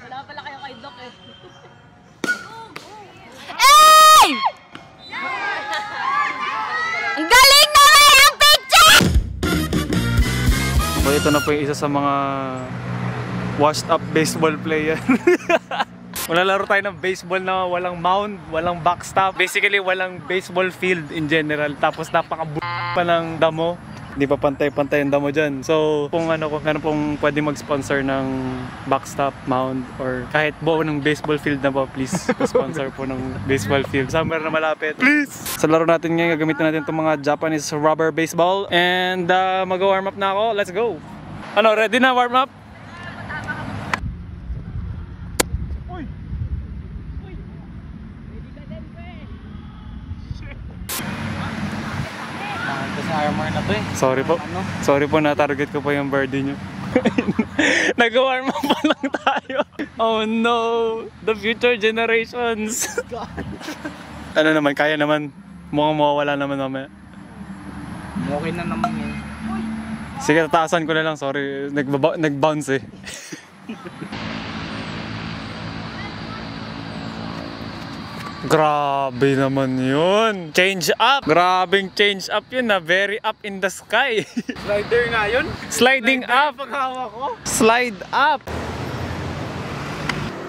Wala pala kayo kay Doc eh. Ay! Ang galing naman ang picture! So ito na po yung isa sa mga washed up baseball player. Malalaro tayo ng baseball na walang mound, walang backstop. Basically, walang baseball field in general. Tapos pa ng damo. Hindi pa pantay-pantay yung damo dyan. So, kung ano pong pwede mag-sponsor ng backstop, mound, or kahit buo ng baseball field na po, please, sponsor po ng baseball field. Summer na malapit, please! Sa laro natin ngayon, gagamitin natin itong mga Japanese rubber baseball. And mag-warm up na ako. Let's go! Ano, ready na warm up? Armor na to eh. Sorry po. Sorry po, na-target ko pa yung birdie nyo. Nag-warm up pa lang tayo. Oh no! The future generations! Ano naman, kaya naman. Mukhang mawawala naman mamaya. Okay na naman yun. Sige, tataasan ko na lang. Sorry, nag-bounce eh. Grabe naman yun. Change up. Grabing change up yun na. Very up in the sky. Slider nga yun? Sliding up. Paghawa ko. Slide up.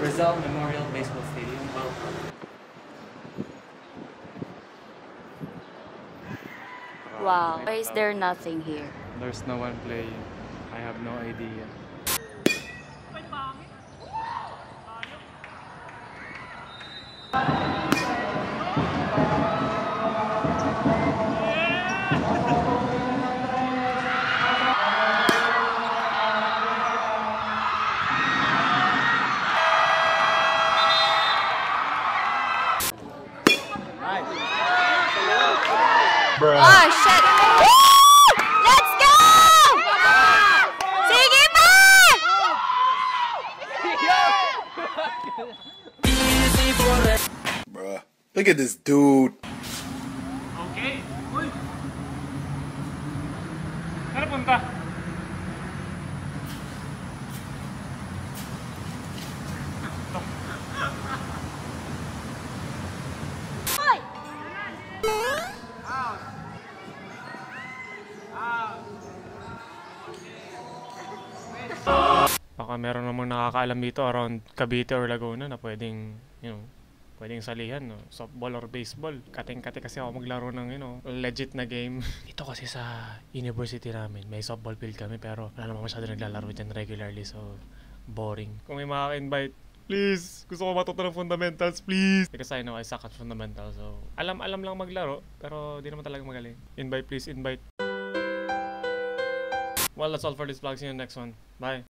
Rizal Memorial Baseball Stadium. Wow, why is there nothing here? There's no one playing. I have no idea. Oh shit! Woo! Let's go! Sige pa! Bruh, look at this dude. Okay. Uy! Saan punta? Baka meron namang nakakaalam dito around Cavite or Laguna na pwedeng, pwedeng salihan, no? Softball or baseball. Kating-kati kasi ako maglaro ng, legit na game. Ito kasi sa university namin, may softball field kami pero wala naman masyado naglalaro dyan regularly, so boring. Kung may makaka-invite, please, gusto ko matuto ng fundamentals, please. Because I know I suck at fundamentals, so alam lang maglaro, pero di naman talaga magaling. Invite, please, invite. Well, that's all for this vlog. See you in the next one. Bye.